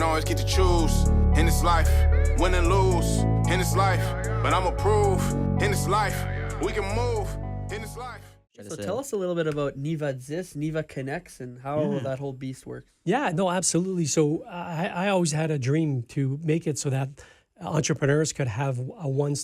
don't always get to choose in this life, win and lose in this life. But I'ma prove in this life, we can move in this life. So tell us a little bit about Nivå10, Nivå Connects, and how that whole beast works. Yeah, no, absolutely. So I always had a dream to make it so that entrepreneurs could have a one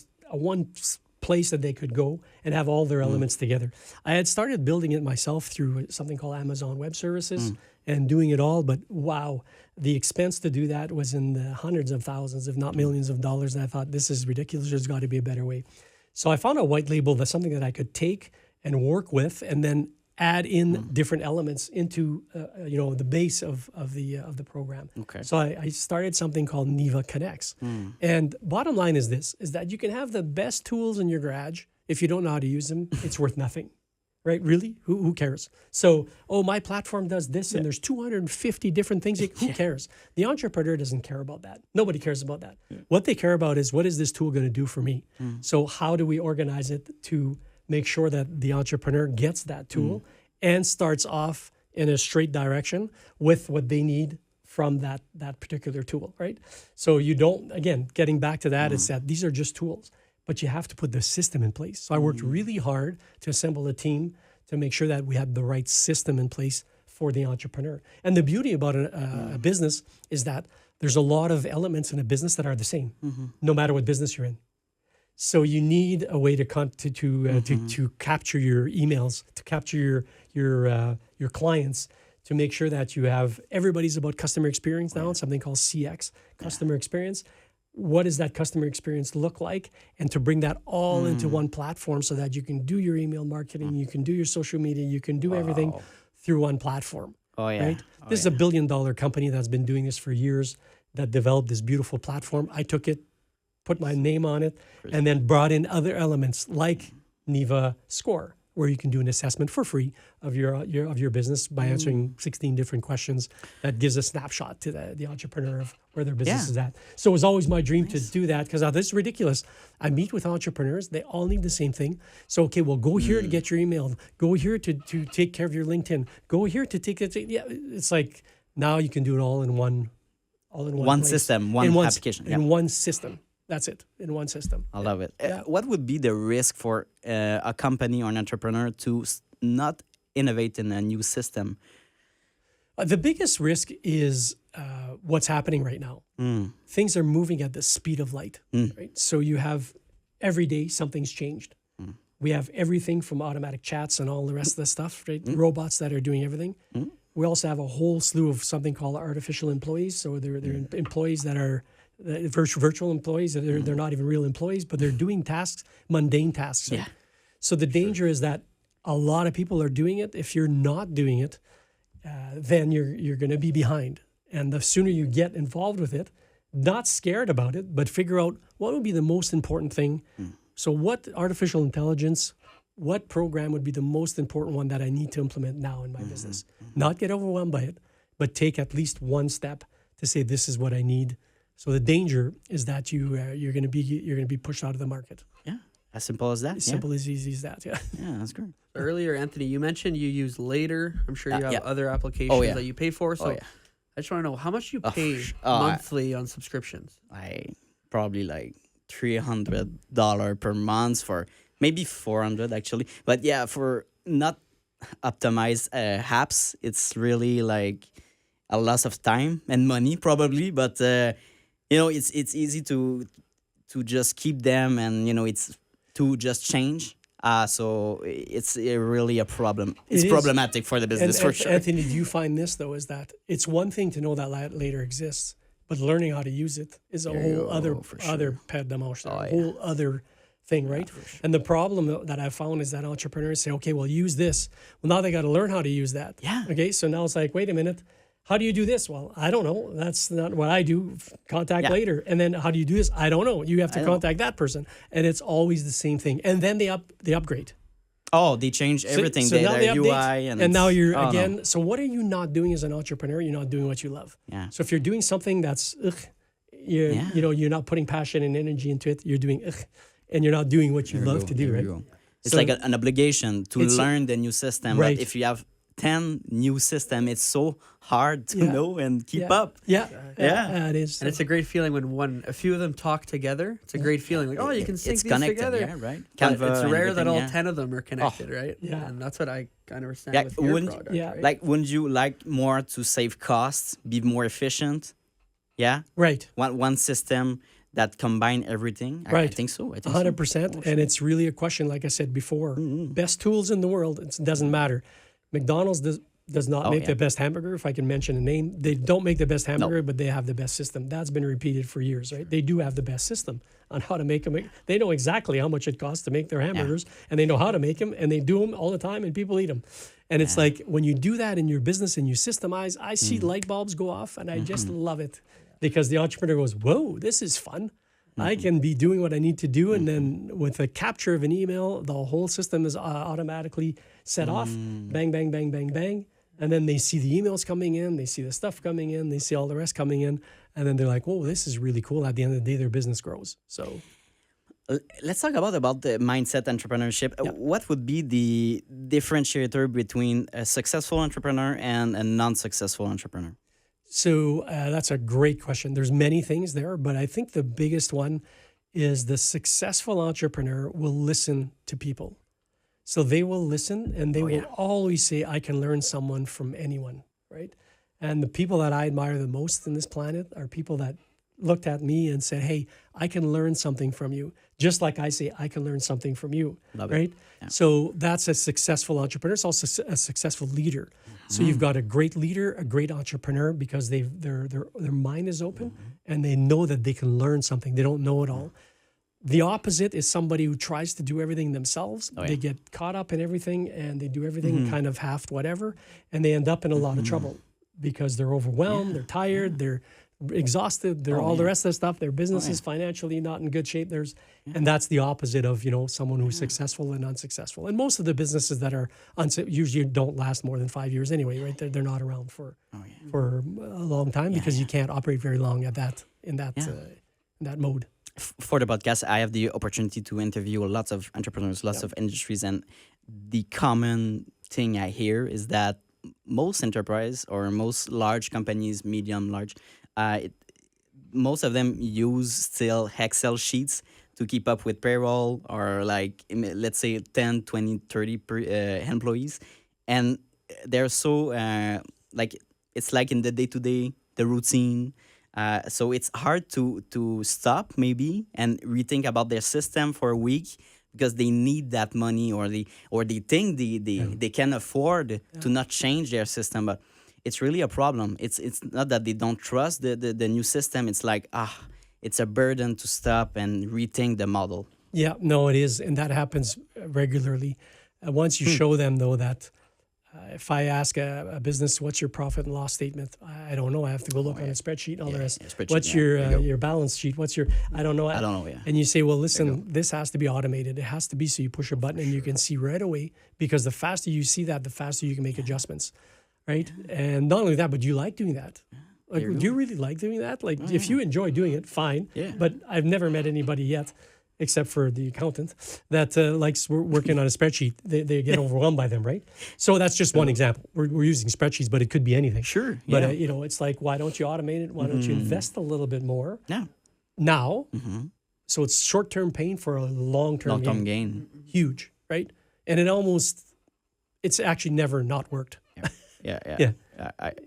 place that they could go and have all their elements together. I had started building it myself through something called Amazon Web Services and doing it all, but wow, the expense to do that was in the hundreds of thousands, if not millions of dollars. And I thought, this is ridiculous. There's got to be a better way. So I found a white label that's something that I could take and work with, and then add in different elements into the base of the program. Okay. So I started something called Nivå Connects. And bottom line is this, is that you can have the best tools in your garage. If you don't know how to use them, it's worth nothing. Right? Really? Who cares? So, my platform does this, and there's 250 different things. Who cares? The entrepreneur doesn't care about that. Nobody cares about that. What they care about is, what is this tool going to do for me? So how do we organize it to make sure that the entrepreneur gets that tool and starts off in a straight direction with what they need from that particular tool, right? So you don't, again, getting back to that, is that these are just tools, but you have to put the system in place. So I worked really hard to assemble a team to make sure that we had the right system in place for the entrepreneur. And the beauty about a business is that there's a lot of elements in a business that are the same, no matter what business you're in. So you need a way to capture your emails, to capture your clients, to make sure that you have, everybody's about customer experience now, something called CX, customer experience. What does that customer experience look like? And to bring that all into one platform so that you can do your email marketing, you can do your social media, you can do everything through one platform. Right? This is a $1 billion company that's been doing this for years, that developed this beautiful platform. I took it, put my name on it, and then brought in other elements like Nivå Score, where you can do an assessment for free of your business by answering 16 different questions. That gives a snapshot to the entrepreneur of where their business is at. So it was always my dream to do that, because this is ridiculous. I meet with entrepreneurs, they all need the same thing. So, okay, well, go here to get your email, go here to take care of your LinkedIn, go here to take it. Yeah, it's like now you can do it all in one place. System, one application. In one system. That's it, in one system. I love it. What would be the risk for a company or an entrepreneur to not innovate in a new system? The biggest risk is what's happening right now. Things are moving at the speed of light. Right? So you have, every day something's changed. We have everything from automatic chats and all the rest of the stuff, right? Robots that are doing everything. We also have a whole slew of something called artificial employees. So they're employees that are virtual employees. They're not even real employees, but they're doing tasks, mundane tasks. Right? So the danger is that a lot of people are doing it. If you're not doing it, then you're going to be behind. And the sooner you get involved with it, not scared about it, but figure out what would be the most important thing. So what artificial intelligence, what program would be the most important one that I need to implement now in my business? Not get overwhelmed by it, but take at least one step to say, this is what I need. So the danger is that you're going to be pushed out of the market. Yeah, as simple as that. As simple as easy as that. Yeah. Yeah, that's great. Earlier, Anthony, you mentioned you use Later. I'm sure you have other applications that you pay for. So I just want to know, how much you pay monthly on subscriptions? I probably like $300 per month, for maybe $400 actually. But yeah, for not optimized apps, it's really like a loss of time and money probably. But it's easy to just keep them, and it's to just change. So it's really a problem. It's problematic for the business, for sure. Anthony, do you find this though, is that it's one thing to know that Later exists, but learning how to use it is a whole other paire de manches, a whole other thing, right? Sure. And the problem that I found is that entrepreneurs say, okay, well, use this. Well, now they got to learn how to use that. Yeah. Okay, so now it's like, wait a minute. How do you do this? Well, I don't know. That's not what I do. Contact Later. And then how do you do this? I don't know. You have to contact that person. And it's always the same thing. And then they upgrade. Oh, they change everything. So now they update, UI. And now you're again. No. So what are you not doing as an entrepreneur? You're not doing what you love. Yeah. So if you're doing something that's, you're not putting passion and energy into it, you're doing, and you're not doing what you love to do, right? It's like an obligation to learn the new system. Right. But if you have 10 new system. It's so hard to know and keep up. Yeah, it is. And it's a great feeling when a few of them talk together. It's a great feeling. Like, oh, you can sync it's these connected, together. yeah, right? But Canva it's and rare that all everything, 10 of them are connected, right? Yeah. And that's what I kind of understand Yeah, with your wouldn't- product, yeah. right? Like, wouldn't you like more to save costs, be more efficient? Yeah? Right. One system that combine everything? I Right. think so. I think 100%. And it's really a question, like I said before, best tools in the world, it doesn't matter. McDonald's does not make the best hamburger, if I can mention a name. They don't make the best hamburger, but they have the best system. That's been repeated for years, right? They do have the best system on how to make them. They know exactly how much it costs to make their hamburgers, and they know how to make them, and they do them all the time, and people eat them. And it's like when you do that in your business and you systemize, I see light bulbs go off, and I just love it because the entrepreneur goes, whoa, this is fun. I can be doing what I need to do. And then with the capture of an email, the whole system is automatically set off. Bang, bang, bang, bang, bang. And then they see the emails coming in. They see the stuff coming in. They see all the rest coming in. And then they're like, whoa, this is really cool. At the end of the day, their business grows. So let's talk about the mindset entrepreneurship. What would be the differentiator between a successful entrepreneur and a non-successful entrepreneur? So that's a great question. There's many things there, but I think the biggest one is the successful entrepreneur will listen to people. So they will listen and they will always say, I can learn someone from anyone, right? And the people that I admire the most in this planet are people that looked at me and said, hey, I can learn something from you. Just like I say, I can learn something from you, right? Yeah. So that's a successful entrepreneur. It's also a successful leader. So you've got a great leader, a great entrepreneur, because their mind is open and they know that they can learn something. They don't know it all. The opposite is somebody who tries to do everything themselves. They get caught up in everything and they do everything kind of half whatever, and they end up in a lot of trouble because they're overwhelmed, they're tired, they're exhausted, they're all the rest of the stuff. Their business is financially not in good shape. And that's the opposite of, someone who's successful and unsuccessful. And most of the businesses that are usually don't last more than 5 years anyway, right? They're not around for a long time because you can't operate very long at in that mode. For the podcast, I have the opportunity to interview lots of entrepreneurs, lots of industries, and the common thing I hear is that most enterprise or most large companies, medium, large, most of them use still Excel sheets to keep up with payroll or like, let's say 10, 20, 30 employees. And they're so, it's like in the day-to-day, the routine. So it's hard to stop maybe and rethink about their system for a week because they need that money or they think they can afford to not change their system. But it's really a problem. It's not that they don't trust the new system. It's like, it's a burden to stop and rethink the model. Yeah, no, it is. And that happens regularly. Once you show them, though, that if I ask a business, what's your profit and loss statement? I don't know. I have to go look on a spreadsheet and all the rest. What's your balance sheet? I don't know. I don't know, yeah. And you say, well, listen, this has to be automated. It has to be so you push a button and you can see right away, because the faster you see that, the faster you can make adjustments, right? And not only that, but you like doing that. Like, do you really like doing that? Like, if you enjoy doing it, fine. Yeah. But I've never met anybody yet, except for the accountant, that likes working on a spreadsheet. They get overwhelmed by them, right? So that's just one example. We're using spreadsheets, but it could be anything. Sure. But, it's like, why don't you automate it? Why don't you invest a little bit more? Now. So it's short-term pain for a long-term gain. Huge, right? And it's actually never not worked. Yeah.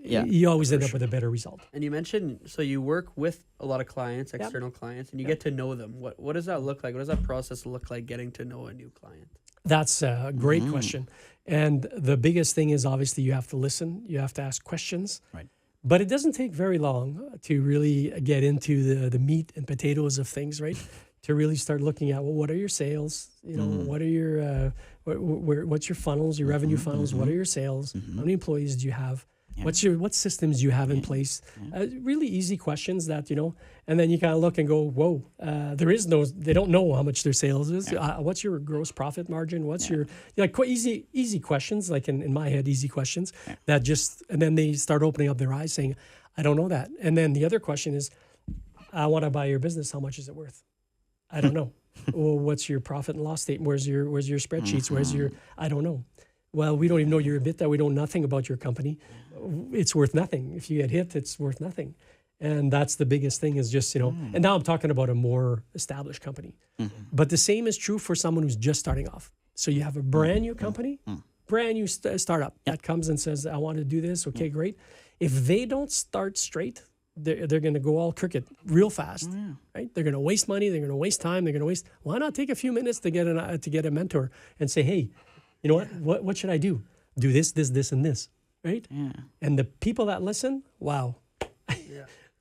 You always end up with a better result. And you mentioned, so you work with a lot of clients, external clients, and you get to know them. What does that look like? What does that process look like, getting to know a new client? That's a great question. And the biggest thing is, obviously, you have to listen. You have to ask questions. Right. But it doesn't take very long to really get into the meat and potatoes of things, right? To really start looking at, well, what are your sales? What are your what's your funnels, your revenue funnels? What are your sales? How many employees do you have? What systems do you have in place? Really easy questions that, and then you kind of look and go, whoa, they don't know how much their sales is. What's your gross profit margin? What's your, quite easy questions, like in my head, easy questions that and then they start opening up their eyes saying, I don't know that. And then the other question is, I want to buy your business. How much is it worth? I don't know. Well, what's your profit and loss statement? Where's your spreadsheets? I don't know. well, we don't even know your EBITDA. We know nothing about your company. It's worth nothing. If you get hit, it's worth nothing. And that's the biggest thing is just, and now I'm talking about a more established company. But the same is true for someone who's just starting off. So you have a brand new company, brand new startup that comes and says, I want to do this. Okay, great. If they don't start straight, they're going to go all crooked real fast, right? They're going to waste money. They're going to waste time. They're going to waste. Why not take a few minutes to get a mentor and say, hey, you know what should I do? Do this, and this, right? Yeah. And the people that listen, wow.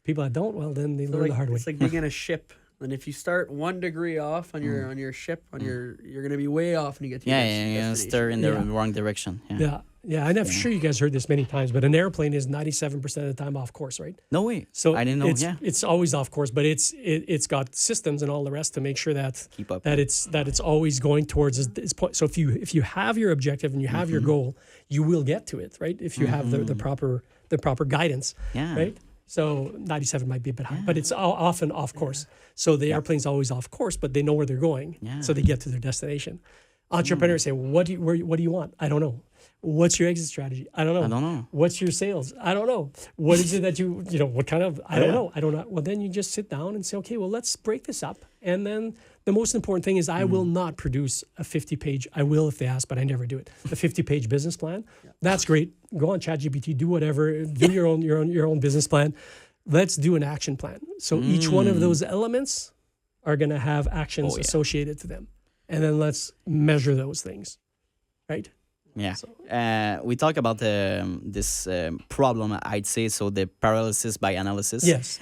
People that don't, well, then they learn the hard way. It's like being in a ship. And if you start 1 degree off on your ship, you're going to be way off when you get to your destination. Yeah, steer in the wrong direction. Yeah. And I'm sure you guys heard this many times, but an airplane is 97% of the time off course, right? No way. So I didn't know. It's always off course, but it's got systems and all the rest to make sure that keep up. that it's always going towards its point. So if you have your objective and you have your goal, you will get to it, right? If you have the proper guidance, right? So 97 might be a bit high, but it's often off course. So the airplane's always off course, but they know where they're going, so they get to their destination. Entrepreneurs say, what do you want? I don't know. What's your exit strategy? I don't know. What's your sales? I don't know. What is it that what kind of, I don't know. I don't know. Well, then you just sit down and say, okay, well, let's break this up. And then the most important thing is I will not produce a 50-page, I will if they ask, but I never do it, a 50-page business plan. That's great. Go on ChatGPT, do whatever, do your own business plan. Let's do an action plan. So each one of those elements are going to have actions associated to them. And then let's measure those things, right? Yeah. So, we talk about this problem, I'd say, so the paralysis by analysis. Yes.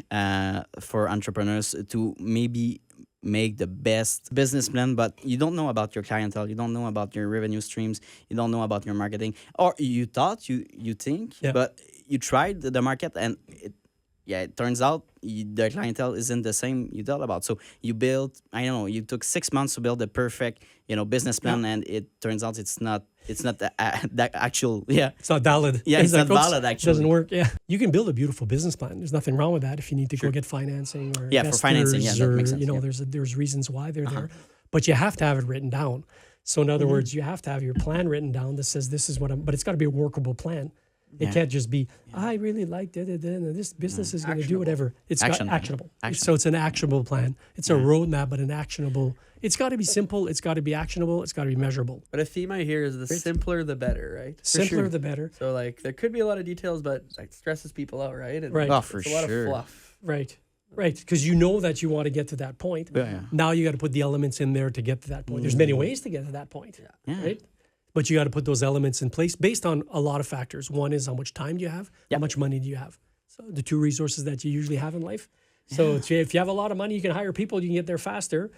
For entrepreneurs to maybe make the best business plan, but you don't know about your clientele, you don't know about your revenue streams, you don't know about your marketing, or you thought, you think, but you tried the market and it turns out the clientele isn't the same you thought about. So you built, you took 6 months to build the perfect, business plan, and it turns out it's not the actual, It's not valid. Yeah, it's not valid, actually. It doesn't work, You can build a beautiful business plan. There's nothing wrong with that if you need to go get financing or for financing, that makes sense. There's reasons why they're there. But you have to have it written down. So in other words, you have to have your plan written down that says this is what but it's got to be a workable plan. It can't just be, I really like this business is going to do whatever. It's actionable. So it's an actionable plan. It's a roadmap, but an actionable. It's got to be simple. It's got to be actionable. It's got to be measurable. But a theme I hear is the simpler the better, right? Simpler the better. So there could be a lot of details, but it stresses people out, right? And Oh, for it's a lot of fluff. Right. Because you know that you want to get to that point. Now you got to put the elements in there to get to that point. There's many ways to get to that point. Right? But you got to put those elements in place based on a lot of factors. One is how much time do you have? How much money do you have? So the two resources that you usually have in life. So if you have a lot of money, you can hire people, you can get there faster.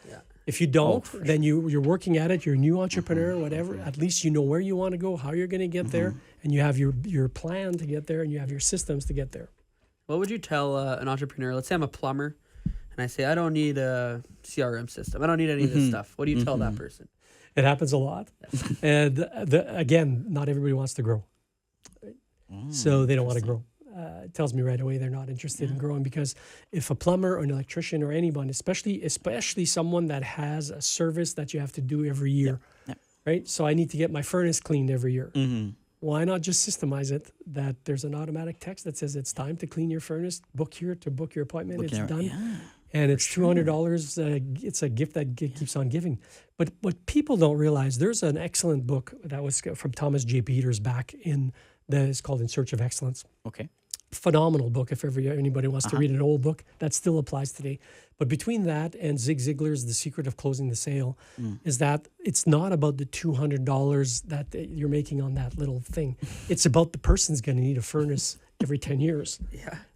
If you don't, then you're working at it, you're a new entrepreneur, whatever. At least you know where you want to go, how you're going to get there, and you have your plan to get there, and you have your systems to get there. What would you tell an entrepreneur? Let's say I'm a plumber, and I say, I don't need a CRM system. I don't need any of this stuff. What do you tell that person? It happens a lot. And again, not everybody wants to grow. So they don't want to grow. It tells me right away they're not interested in growing, because if a plumber or an electrician or anyone, especially someone that has a service that you have to do every year, right? So I need to get my furnace cleaned every year. Why not just systemize it that there's an automatic text that says it's time to clean your furnace, book here to book your appointment, it's done. And it's $200. It's a gift that keeps on giving. But what people don't realize, there's an excellent book that was from Thomas J. Peters back it's called In Search of Excellence. Okay. Phenomenal book if ever anybody wants to read an old book. That still applies today. But between that and Zig Ziglar's The Secret of Closing the Sale is that it's not about the $200 that you're making on that little thing. It's about the person's going to need a furnace every 10 years.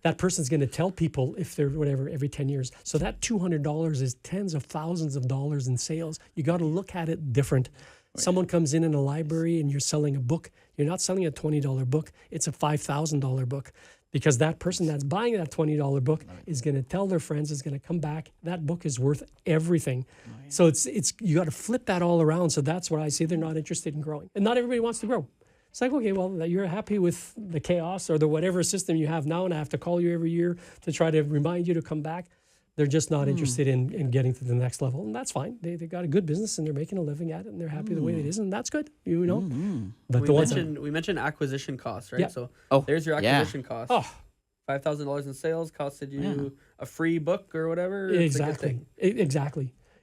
That person's going to tell people if they're whatever every 10 years. So that $200 is tens of thousands of dollars in sales. You got to look at it different. Someone comes in a library and you're selling a book. You're not selling a $20 book. It's a $5,000 book, because that person that's buying that $20 book is going to tell their friends, is going to come back. That book is worth everything. So it's you got to flip that all around. So that's where I say they're not interested in growing. And not everybody wants to grow. It's like, okay, well, you're happy with the chaos or the whatever system you have now, and I have to call you every year to try to remind you to come back. They're just not interested in getting to the next level, and that's fine. They got a good business and they're making a living at it, and they're happy the way it is, and that's good. But we mentioned acquisition costs, right? Yeah. So there's your acquisition cost. Oh, $5,000 in sales costed you a free book or whatever. exactly.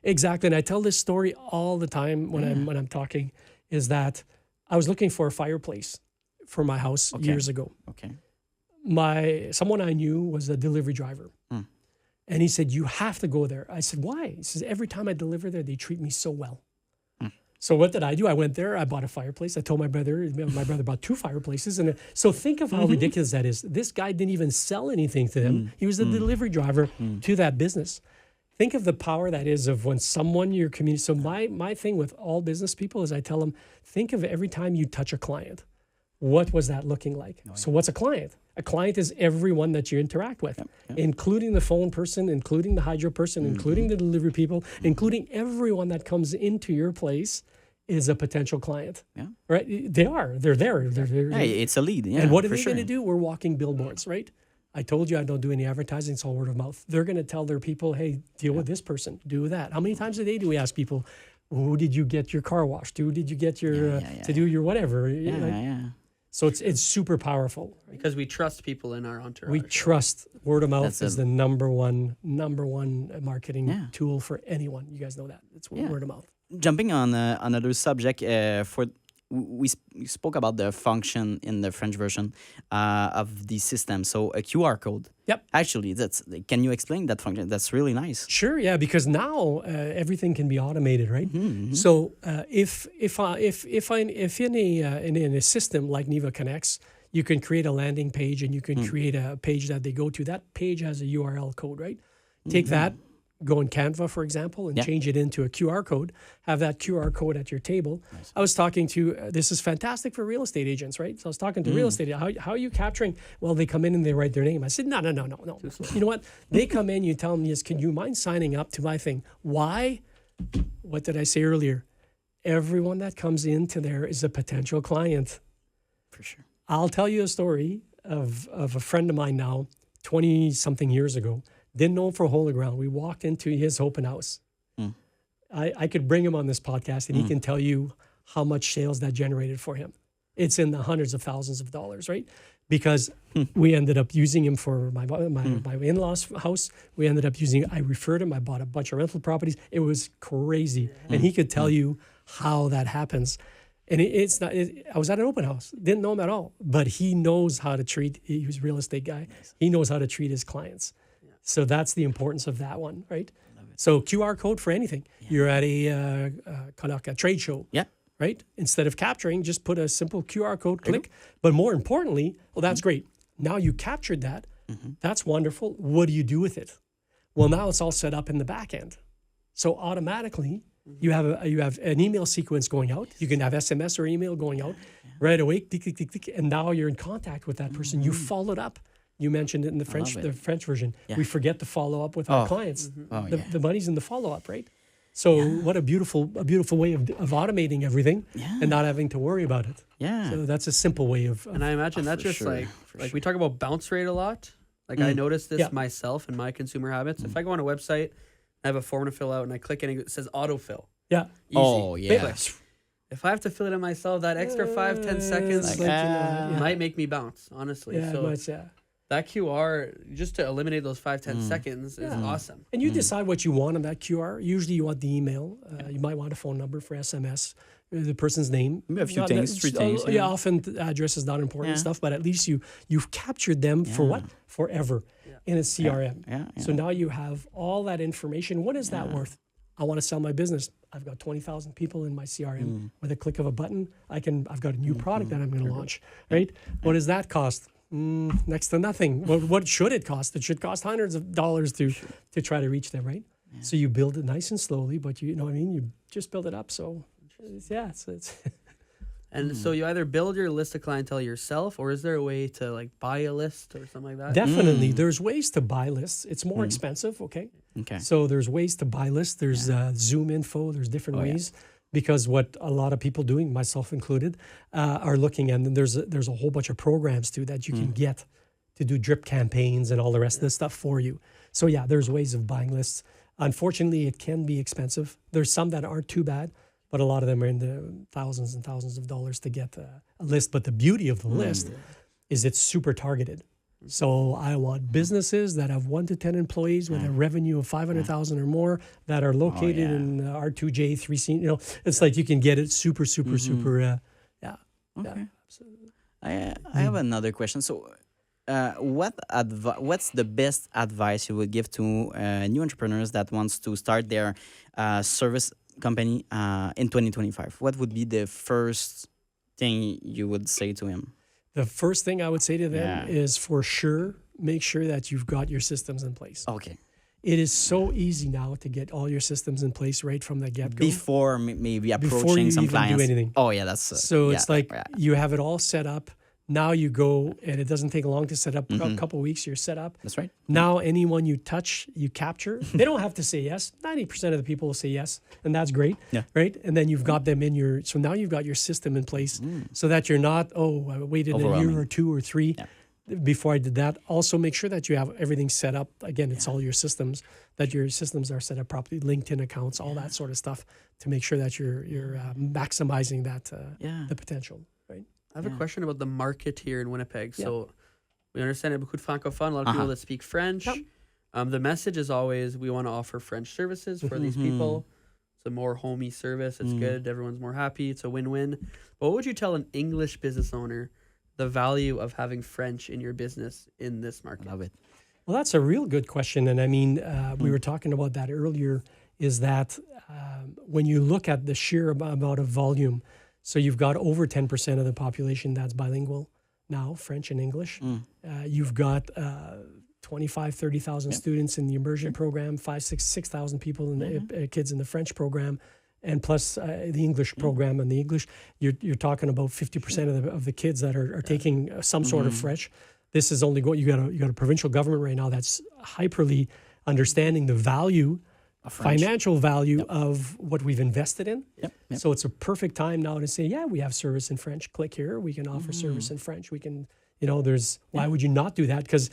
And I tell this story all the time when I'm talking. Is that I was looking for a fireplace for my house years ago. Okay. Someone I knew was a delivery driver. And he said, you have to go there. I said, why? He says, every time I deliver there, they treat me so well. So what did I do? I went there, I bought a fireplace. I told my brother bought 2 fireplaces. And so think of how ridiculous that is. This guy didn't even sell anything to them. He was the delivery driver to that business. Think of the power that is of when someone you're communicating. So my thing with all business people is I tell them, think of every time you touch a client. What was that looking like? So what's a client? A client is everyone that you interact with, including the phone person, including the hydro person, including the delivery people, including everyone that comes into your place is a potential client. Yeah. Right? They're there. Hey, it's a lead. Yeah, and what are they going to do? We're walking billboards, right? I told you I don't do any advertising. It's all word of mouth. They're going to tell their people, hey, deal with this person. Do that. How many times a day do we ask people, who did you get your car washed? Who did you get your to do your whatever? So it's super powerful. Right? Because we trust people in our entourage. We trust. Word of mouth is the number one marketing tool for anyone. You guys know that. It's word of mouth. Jumping on another subject, we spoke about the function in the French version of the system. So a QR code. Yep. Actually, can you explain that function? That's really nice. Sure. Yeah. Because now everything can be automated, right? So if in a system like Nivå Connects, you can create a landing page and you can create a page that they go to. That page has a URL code, right? Take that. Go in Canva, for example, and change it into a QR code. Have that QR code at your table. Nice. I was talking to, this is fantastic for real estate agents, right? So I was talking to real estate. How are you capturing? Well, they come in and they write their name. I said, no. You know what? They come in, you tell them, yes, can you mind signing up to my thing? Why? What did I say earlier? Everyone that comes into there is a potential client. For sure. I'll tell you a story of a friend of mine now, 20-something years ago. Didn't know him for Holy Ground. We walked into his open house. I could bring him on this podcast and he can tell you how much sales that generated for him. It's in the hundreds of thousands of dollars, right? Because we ended up using him for my in-laws' house. We ended up I referred him. I bought a bunch of rental properties. It was crazy. And he could tell you how that happens. And I was at an open house. Didn't know him at all. But he knows how to treat, he was a real estate guy. He knows how to treat his clients. So that's the importance of that one, right? So QR code for anything. You're at a trade show, right? Instead of capturing, just put a simple QR code, click. But more importantly, well, that's great. Now you captured that. That's wonderful. What do you do with it? Well, now it's all set up in the back end. So automatically, you have an email sequence going out. You can have SMS or email going out right away. Tick, tick, tick, tick, and now you're in contact with that person. You followed up. You mentioned it in the French version. Yeah. We forget to follow up with our clients. The money's in the follow-up, right? So what a beautiful way of automating everything and not having to worry about it. Yeah. So that's a simple way of and I imagine that's just like we talk about bounce rate a lot. Like I noticed this myself in my consumer habits. If I go on a website, I have a form to fill out and I click and it says autofill. Yeah. Easy. Oh, yeah. If I have to fill it in myself, that extra 5-10 seconds might make me bounce, honestly. Yeah, so that QR, just to eliminate those 5-10 seconds is awesome. And you decide what you want on that QR. Usually you want the email. You might want a phone number for SMS, the person's name. A few things, 3 things. Often the address is not important stuff, but at least you've captured them for what? Forever in a CRM. So now you have all that information. What is that worth? I want to sell my business. I've got 20,000 people in my CRM. With a click of a button, I've got a new product that I'm going to launch, right? What does that cost? Next to nothing. What should it cost? It should cost hundreds of dollars to try to reach them, right? Yeah. So you build it nice and slowly, but you know what I mean? You just build it up. So it's And so you either build your list of clientele yourself, or is there a way to like buy a list or something like that? Definitely. There's ways to buy lists. It's more expensive, okay? So there's ways to buy lists. There's Zoom info. There's different ways. Because what a lot of people doing, myself included, are looking at, and there's a whole bunch of programs too that you can get to do drip campaigns and all the rest of this stuff for you. So yeah, there's ways of buying lists. Unfortunately, it can be expensive. There's some that aren't too bad, but a lot of them are in the thousands and thousands of dollars to get a list. But the beauty of the list is it's super targeted. So I want businesses that have 1 to 10 employees with a revenue of 500,000 or more that are located in R2J, 3C. You know, it's like you can get it super. Okay. Absolutely. I have another question. So, what's the best advice you would give to new entrepreneurs that wants to start their service company in 2025? What would be the first thing you would say to him? The first thing I would say to them is for sure, make sure that you've got your systems in place. Okay. It is so easy now to get all your systems in place right from the get-go. Before maybe approaching Before you some even clients. do anything. Oh, yeah, that's... So it's like you have it all set up. Now you go, and it doesn't take long to set up. A couple of weeks, you're set up. That's right. Now anyone you touch, you capture. They don't have to say yes. 90% of the people will say yes, and that's great, right? And then you've got them in your. So now you've got your system in place, so that you're not. Oh, I waited a year or 2 or 3 before I did that. Also, make sure that you have everything set up. Again, it's all your systems. That your systems are set up properly, LinkedIn accounts, all that sort of stuff, to make sure that you're maximizing that the potential. I have a question about the market here in Winnipeg. So we understand it beaucoup de francophones, a lot of people that speak French. The message is always we want to offer French services for these people. It's a more homey service. It's good. Everyone's more happy. It's a win-win. But what would you tell an English business owner the value of having French in your business in this market? Love it. Well, that's a real good question. And I mean, we were talking about that earlier, is that when you look at the sheer amount of volume, so you've got over 10% of the population that's bilingual now, French and English. You've got 25, 30,000 students in the immersion program, 6,000 people in the kids in the French program, and plus the English program. And the English, you're talking about 50% of the kids that are taking some sort of French. This is only going. You got a provincial government right now that's hyperly understanding the value. Financial value of what we've invested in. So it's a perfect time now to say, we have service in French. Click here. We can offer service in French. We can, why would you not do that? Because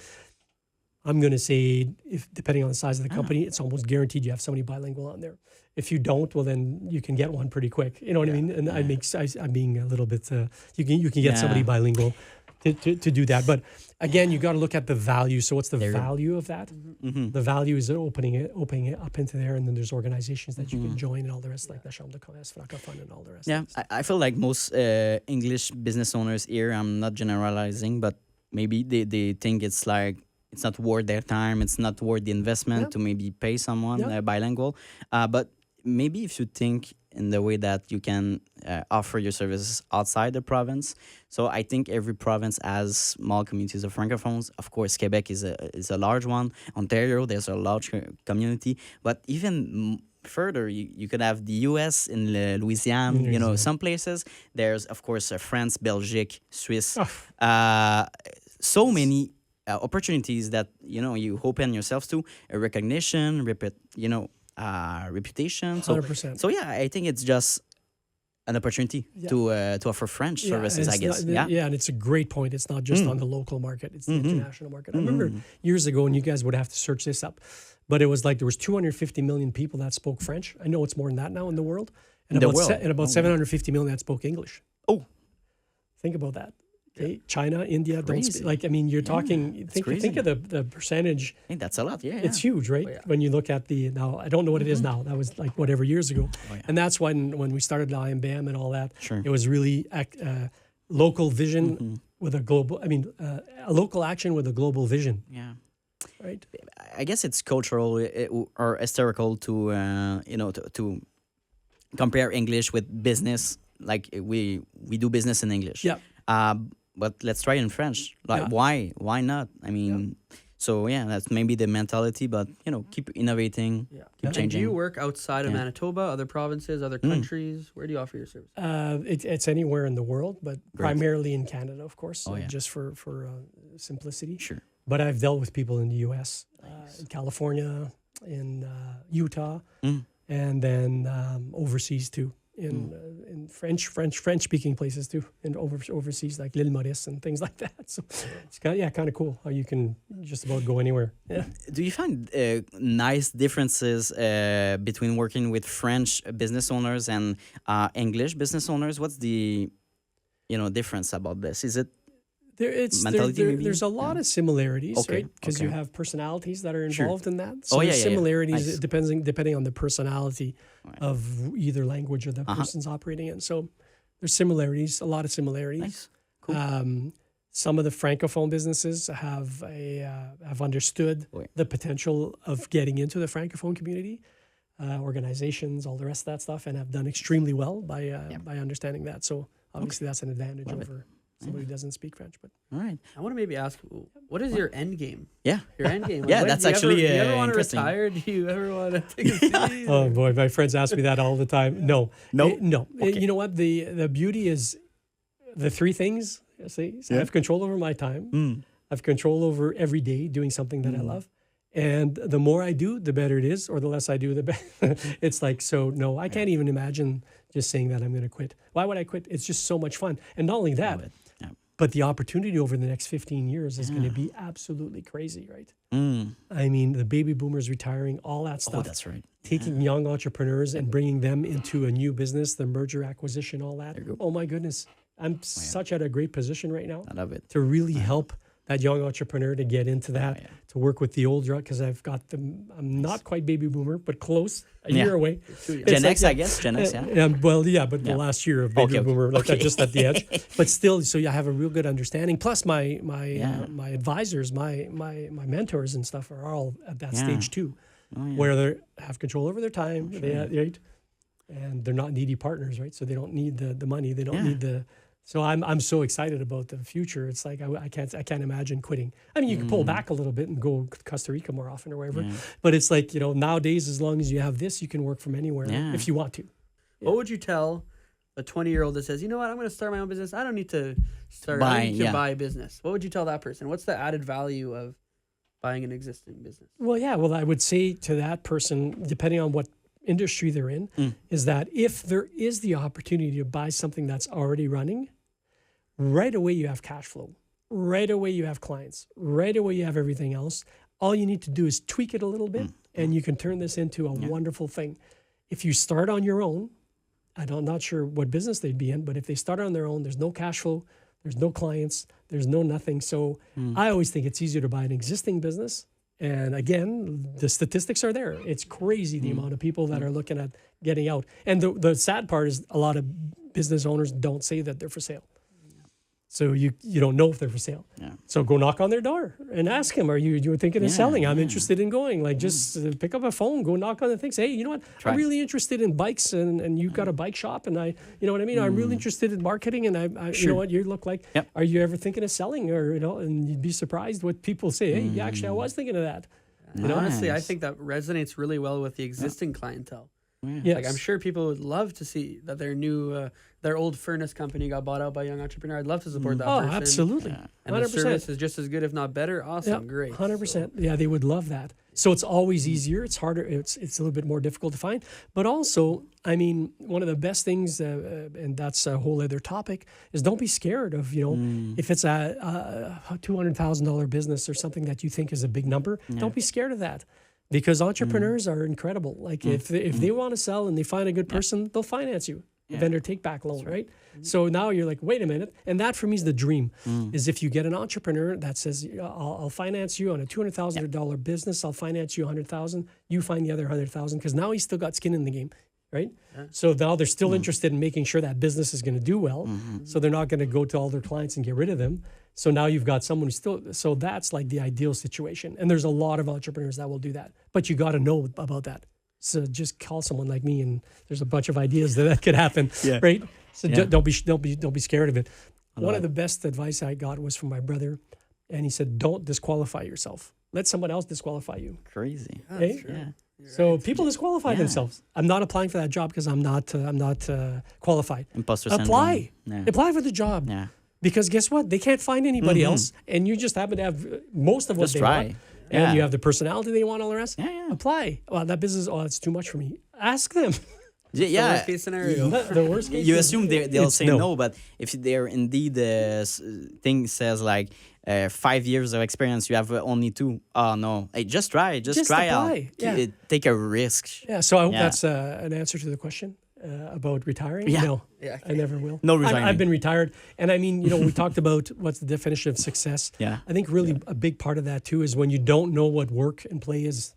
I'm going to say, if depending on the size of the company, it's almost guaranteed you have somebody bilingual on there. If you don't, well, then you can get one pretty quick. You know what I mean? And I'm being a little bit, you can get somebody bilingual to do that. But again, you got to look at the value. So what's the value of that? The value is opening it up into there, and then there's organizations that you can join and all the rest, like the Chambre de commerce, francophone, and all the rest. Yeah, I feel like most English business owners here, I'm not generalizing, but maybe they think it's like, it's not worth their time. It's not worth the investment to maybe pay someone bilingual. But maybe if you think in the way that you can offer your services outside the province. So I think every province has small communities of francophones. Of course, Quebec is a large one. Ontario, there's a large community. But even further, you could have the U.S. in Louisiana. Some places. There's, of course, France, Belgique, Swiss. So many opportunities that, you open yourselves to. A recognition, reputation. 100%. So yeah, I think it's just an opportunity to offer French services, I guess. And it's a great point. It's not just on the local market; it's the international market. I remember years ago, and you guys would have to search this up, but it was like there was 250 million people that spoke French. I know it's more than that now in the world, and about 750 million that spoke English. Oh, think about that. Okay. China, India, don't speak, you're talking, think of the percentage. I think that's a lot, It's huge, right? When you look at now, I don't know what it is now. That was like whatever years ago. And that's when we started IMBAM and all that. It was really local vision with a global, a local action with a global vision. Yeah. Right? I guess it's cultural or historical to compare English with business. Like we do business in English. But let's try in French. Like why not? So that's maybe the mentality, but keep innovating, keep changing. Do you work outside of Manitoba, other provinces, other countries? Where do you offer your service? It's anywhere in the world, but primarily in Canada, of course, just for simplicity. Sure. But I've dealt with people in the U.S., in California, in Utah, and then overseas too, in French speaking places too, and overseas like L'Île Maurice and things like that. So it's kind of cool how you can just about go anywhere. Yeah. Do you find nice differences between working with French business owners and English business owners? What's the difference about this? Is it there's a lot of similarities, right? Because you have personalities that are involved in that. So there's similarities Nice. depending on the personality of either language or the person's operating in. So there's similarities, a lot of similarities. Nice. Cool. Some of the francophone businesses have understood the potential of getting into the francophone community, organizations, all the rest of that stuff, and have done extremely well by understanding that. So obviously that's an advantage over somebody who doesn't speak French. But all right, I want to maybe ask, what is your end game? Yeah, your end game. Yeah, that's actually do you ever want to interesting. retire? Do you ever want to take a city? oh boy, my friends ask me that all the time. No. Okay. You know what? The beauty is the three things. See, so I have control over my time. I have control over every day doing something that I love. And the more I do, the better it is, or the less I do, the better. It's like, so no, I can't even imagine just saying that I'm going to quit. Why would I quit? It's just so much fun. And not only that, but the opportunity over the next 15 years is going to be absolutely crazy, right? I mean, the baby boomers retiring, all that stuff. Oh, that's right. Taking young entrepreneurs and bringing them into a new business, the merger, acquisition, all that. you go. Oh my goodness. I'm such at a great position right now. I love it. To really help that young entrepreneur to get into that, to work with the older, because I've got them. I'm not quite baby boomer, but close, a year away. Gen X, I guess. Gen X, yeah. But the last year of baby boomer, just at the edge. But still, so I have a real good understanding. Plus, my advisors, my mentors and stuff are all at that stage too, where they have control over their time. Right, and they're not needy partners, right? So they don't need the money. They don't need the. So I'm so excited about the future. It's like I can't imagine quitting. I mean, you can pull back a little bit and go to Costa Rica more often or wherever. But it's like, nowadays, as long as you have this, you can work from anywhere if you want to. What would you tell a 20-year-old that says, you know what, I'm going to start my own business. I don't need to buy a business. What would you tell that person? What's the added value of buying an existing business? Well, I would say to that person, depending on what industry they're in, is that if there is the opportunity to buy something that's already running, right away you have cash flow, right away you have clients, right away you have everything else. All you need to do is tweak it a little bit and you can turn this into a wonderful thing. If you start on your own, I'm not sure what business they'd be in, but if they start on their own, there's no cash flow, there's no clients, there's no nothing. So I always think it's easier to buy an existing business. And again, the statistics are there. It's crazy the amount of people that are looking at getting out. And the sad part is a lot of business owners don't say that they're for sale. So you don't know if they're for sale. So go knock on their door and ask them, are you thinking of selling? I'm interested in going. Like just pick up a phone, go knock on the thing. Say, hey, you know what? I'm really interested in bikes and you've got a bike shop and you know what I mean? I'm really interested in marketing and I you know what you look like. Are you ever thinking of selling? Or, and you'd be surprised what people say. Hey, actually, I was thinking of that. Honestly, I think that resonates really well with the existing clientele. Yes. Like I'm sure people would love to see that their new, their old furnace company got bought out by a young entrepreneur. I'd love to support that person. Oh, absolutely. And 100%. The service is just as good, if not better. Awesome, great. 100%. Yeah, they would love that. So it's always easier. It's harder. It's a little bit more difficult to find. But also, I mean, one of the best things, and that's a whole other topic, is don't be scared of, if it's a $200,000 business or something that you think is a big number, don't be scared of that. Because entrepreneurs are incredible. Like if they want to sell and they find a good person, they'll finance you. Vendor take back loan, right? So now you're like, wait a minute. And that for me is the dream, is if you get an entrepreneur that says, I'll finance you on a $200,000 business, I'll finance you $100,000, you find the other $100,000, because now he's still got skin in the game, right? So now they're still interested in making sure that business is going to do well. So they're not going to go to all their clients and get rid of them. So now you've got someone who's still, so that's like the ideal situation. And there's a lot of entrepreneurs that will do that, but you got to know about that. So just call someone like me, and there's a bunch of ideas that could happen, right? So don't be scared of it. One of the best advice I got was from my brother, and he said, "Don't disqualify yourself. Let someone else disqualify you." Crazy. Okay? So people disqualify themselves. I'm not applying for that job because I'm not qualified. Imposter syndrome. Apply for the job. Yeah. Because guess what? They can't find anybody else, and you just happen to have most of what Just they try. want. And you have the personality they want, all the rest. Yeah. Apply. Well, that business, it's too much for me. Ask them. Yeah. Worst case scenario. The worst case You is- assume they'll it's say no, but if they're indeed thing says like 5 years of experience, you have only 2. Oh no, hey, just try apply, out. yeah. Take a risk. Yeah, so I hope Yeah. that's an answer to the question about retiring. Yeah. No, Yeah. I never will. No resigning. I've been retired. And I mean, we talked about what's the definition of success. Yeah. I think really a big part of that too is when you don't know what work and play is.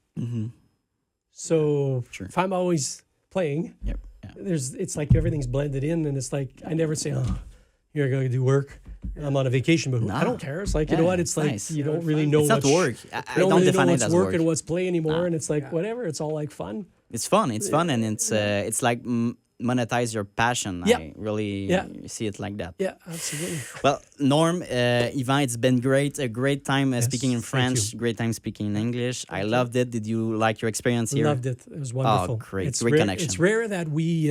So Sure. if I'm always playing, Yep. Yeah. it's like everything's blended in, and it's like I never say, "Oh, you're going to do work. I'm on a vacation," but I don't care. It's like you know what? It's like nice. you don't really know. It's not what's- work. I You don't don't really define know it what's as work work. and what's play anymore, and it's like whatever. It's all like fun. It's fun. It's fun, and it's like monetize your passion. Yeah. I really see it like that. Yeah, absolutely. Well, Norm, Ivan, it's been great. A great time speaking in thank French. you. Great time speaking in English. I loved it. Did you like your experience here? Loved it. It was wonderful. great. It's Great rare, connection. It's rare that we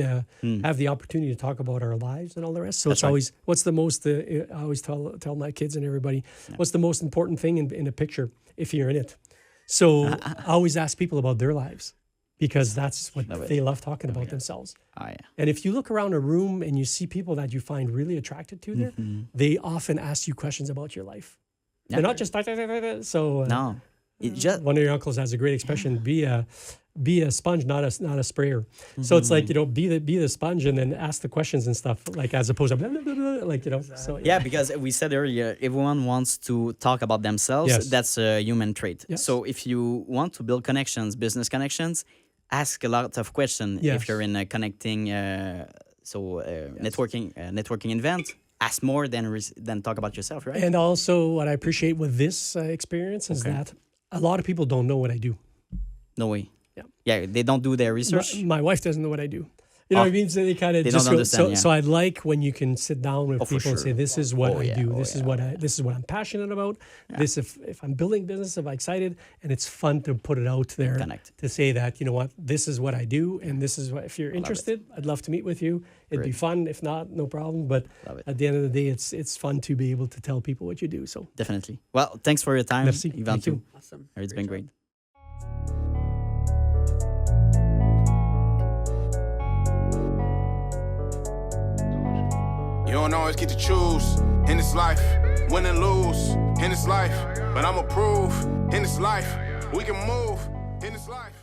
have the opportunity to talk about our lives and all the rest. So That's it's right. always what's the most. I always tell my kids and everybody what's the most important thing in a picture if you're in it. So I always ask people about their lives because that's what they love talking about themselves. Oh, yeah. And if you look around a room and you see people that you find really attracted to there, they often ask you questions about your life. Yeah. They're not just so. No. It just One of your uncles has a great expression: be a sponge, not a sprayer. So it's like be the sponge and then ask the questions and stuff, like as opposed to blah, blah, blah, blah, like So Yeah, because we said earlier, everyone wants to talk about themselves. Yes. That's a human trait. Yes. So if you want to build connections, business connections, ask a lot of questions. Yes. If you're in a connecting, networking event, ask more than talk about yourself, right? And also, what I appreciate with this experience is that a lot of people don't know what I do. No way. Yeah. Yeah, they don't do their research. My wife doesn't know what I do. You know what I mean? So they kind of They just don't go. understand, yeah. So I like when you can sit down with for people and say, sure. "This is what I do. Oh, This is what I'm passionate about. This if I'm building business, if I'm excited, and it's fun to put it out there Connect. to say that you know what, this is what I do, and this is what. If you're interested, I'd love to meet with you. It'd be fun. If not, no problem. But Love it. at the end of the day, it's fun to be able to tell people what you do. So Definitely. Well, thanks for your time, Merci. Ivan, Thank too. you. Awesome. It's been great. You don't always get to choose in this life, win and lose in this life. But I'ma prove in this life, we can move in this life.